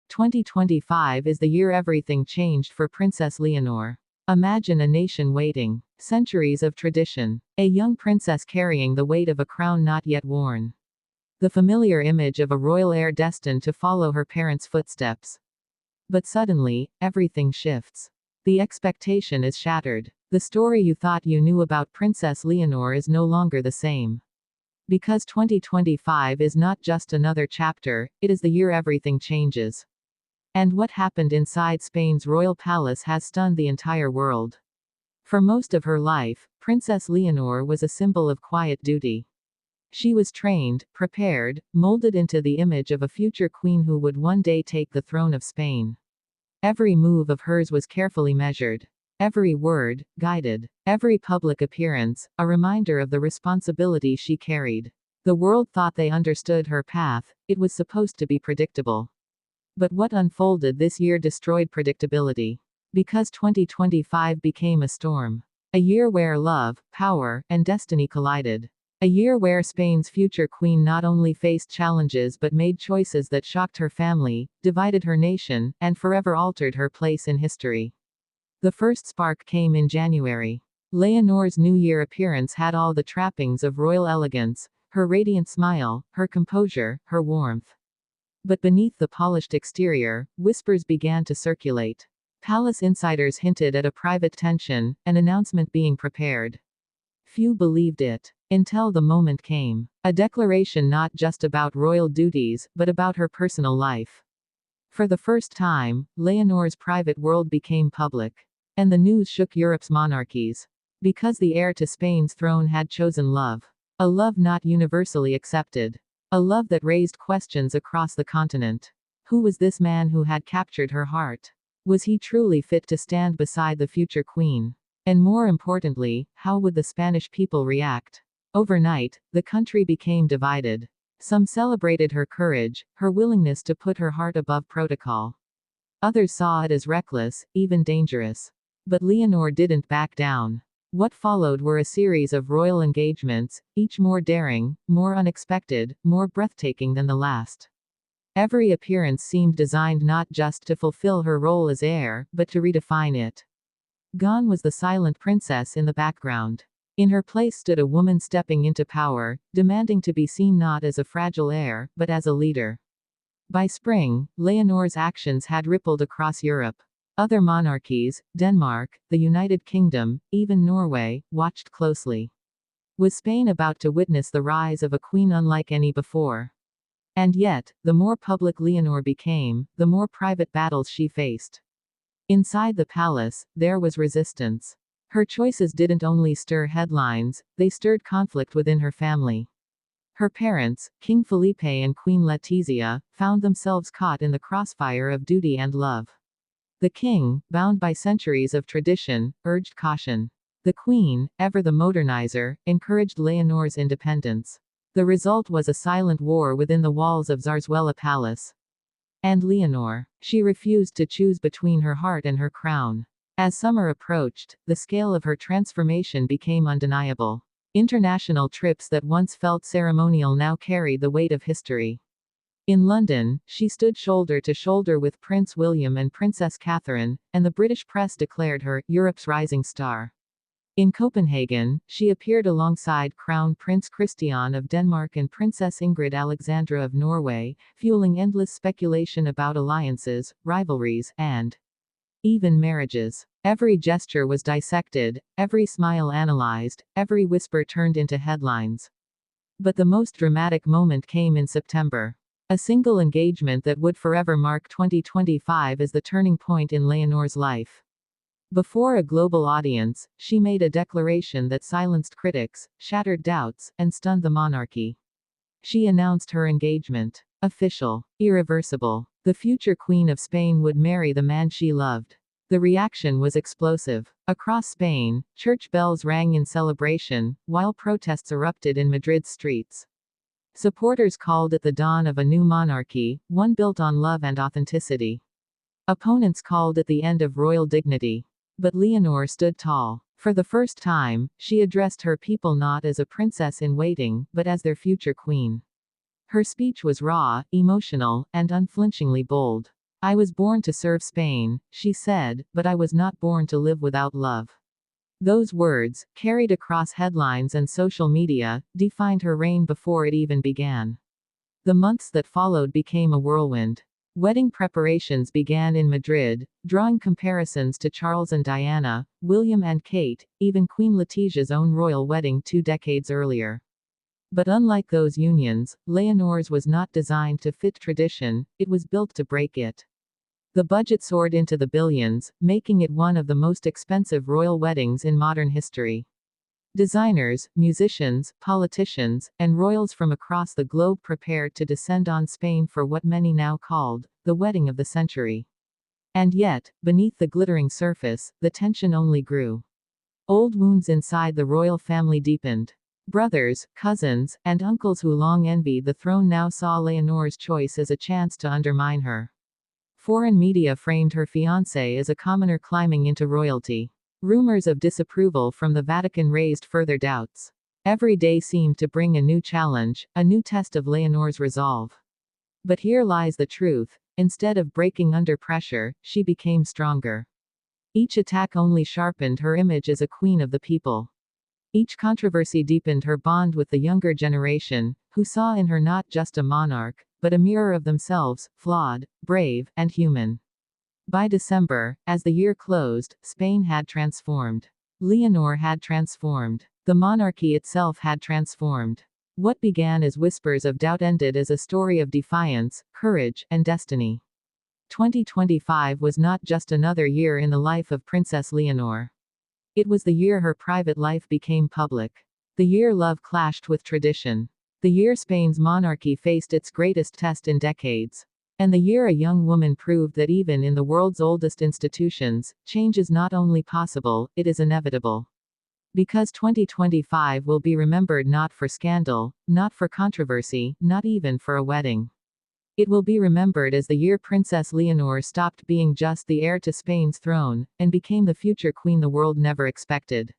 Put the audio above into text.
2025 is the year everything changed for Princess Leonor. Imagine a nation waiting. Centuries of tradition. A young princess carrying the weight of a crown not yet worn. The familiar image of a royal heir destined to follow her parents' footsteps. But suddenly, everything shifts. The expectation is shattered. The story you thought you knew about Princess Leonor is no longer the same. Because 2025 is not just another chapter, it is the year everything changes. And what happened inside Spain's royal palace has stunned the entire world. For most of her life, Princess Leonor was a symbol of quiet duty. She was trained, prepared, molded into the image of a future queen who would one day take the throne of Spain. Every move of hers was carefully measured. Every word, guided. Every public appearance, a reminder of the responsibility she carried. The world thought they understood her path, it was supposed to be predictable. But what unfolded this year destroyed predictability. Because 2025 became a storm. A year where love, power, and destiny collided. A year where Spain's future queen not only faced challenges but made choices that shocked her family, divided her nation, and forever altered her place in history. The first spark came in January. Leonor's New Year appearance had all the trappings of royal elegance, her radiant smile, her composure, her warmth. But beneath the polished exterior, whispers began to circulate. Palace insiders hinted at a private tension, an announcement being prepared. Few believed it. Until the moment came. A declaration not just about royal duties, but about her personal life. For the first time, Leonor's private world became public. And the news shook Europe's monarchies. Because the heir to Spain's throne had chosen love. A love not universally accepted. A love that raised questions across the continent. Who was this man who had captured her heart? Was he truly fit to stand beside the future queen? And more importantly, how would the Spanish people react? Overnight, the country became divided. Some celebrated her courage, her willingness to put her heart above protocol. Others saw it as reckless, even dangerous. But Leonor didn't back down. What followed were a series of royal engagements, each more daring, more unexpected, more breathtaking than the last. Every appearance seemed designed not just to fulfill her role as heir, but to redefine it. Gone was the silent princess in the background. In her place stood a woman stepping into power, demanding to be seen not as a fragile heir, but as a leader. By spring, Leonor's actions had rippled across Europe. Other monarchies, Denmark, the United Kingdom, even Norway, watched closely. Was Spain about to witness the rise of a queen unlike any before? And yet, the more public Leonor became, the more private battles she faced. Inside the palace, there was resistance. Her choices didn't only stir headlines, they stirred conflict within her family. Her parents, King Felipe and Queen Letizia, found themselves caught in the crossfire of duty and love. The king, bound by centuries of tradition, urged caution. The queen, ever the modernizer, encouraged Leonor's independence. The result was a silent war within the walls of Zarzuela Palace. And Leonor. She refused to choose between her heart and her crown. As summer approached, the scale of her transformation became undeniable. International trips that once felt ceremonial now carried the weight of history. In London, she stood shoulder to shoulder with Prince William and Princess Catherine, and the British press declared her Europe's rising star. In Copenhagen, she appeared alongside Crown Prince Christian of Denmark and Princess Ingrid Alexandra of Norway, fueling endless speculation about alliances, rivalries, and even marriages. Every gesture was dissected, every smile analyzed, every whisper turned into headlines. But the most dramatic moment came in September. A single engagement that would forever mark 2025 as the turning point in Leonor's life. Before a global audience, she made a declaration that silenced critics, shattered doubts, and stunned the monarchy. She announced her engagement. Official. Irreversible. The future Queen of Spain would marry the man she loved. The reaction was explosive. Across Spain, church bells rang in celebration, while protests erupted in Madrid's streets. Supporters called it the dawn of a new monarchy, one built on love and authenticity. Opponents called it the end of royal dignity. But Leonor stood tall. For the first time, she addressed her people not as a princess in waiting, but as their future queen. Her speech was raw, emotional, and unflinchingly bold. I was born to serve Spain, she said, but I was not born to live without love. Those words, carried across headlines and social media, defined her reign before it even began. The months that followed became a whirlwind. Wedding preparations began in Madrid, drawing comparisons to Charles and Diana, William and Kate, even Queen Letitia's own royal wedding 2 decades earlier. But unlike those unions, Leonor's was not designed to fit tradition, it was built to break it. The budget soared into the billions, making it one of the most expensive royal weddings in modern history. Designers, musicians, politicians, and royals from across the globe prepared to descend on Spain for what many now called the wedding of the century. And yet, beneath the glittering surface, the tension only grew. Old wounds inside the royal family deepened. Brothers, cousins, and uncles who long envied the throne now saw Leonor's choice as a chance to undermine her. Foreign media framed her fiancé as a commoner climbing into royalty. Rumors of disapproval from the Vatican raised further doubts. Every day seemed to bring a new challenge, a new test of Leonor's resolve. But here lies the truth: instead of breaking under pressure, she became stronger. Each attack only sharpened her image as a queen of the people. Each controversy deepened her bond with the younger generation, who saw in her not just a monarch, but a mirror of themselves, flawed, brave, and human. By December, as the year closed, Spain had transformed. Leonor had transformed. The monarchy itself had transformed. What began as whispers of doubt ended as a story of defiance, courage, and destiny. 2025 was not just another year in the life of Princess Leonor. It was the year her private life became public. The year love clashed with tradition. The year Spain's monarchy faced its greatest test in decades. And the year a young woman proved that even in the world's oldest institutions, change is not only possible, it is inevitable. Because 2025 will be remembered not for scandal, not for controversy, not even for a wedding. It will be remembered as the year Princess Leonor stopped being just the heir to Spain's throne, and became the future queen the world never expected.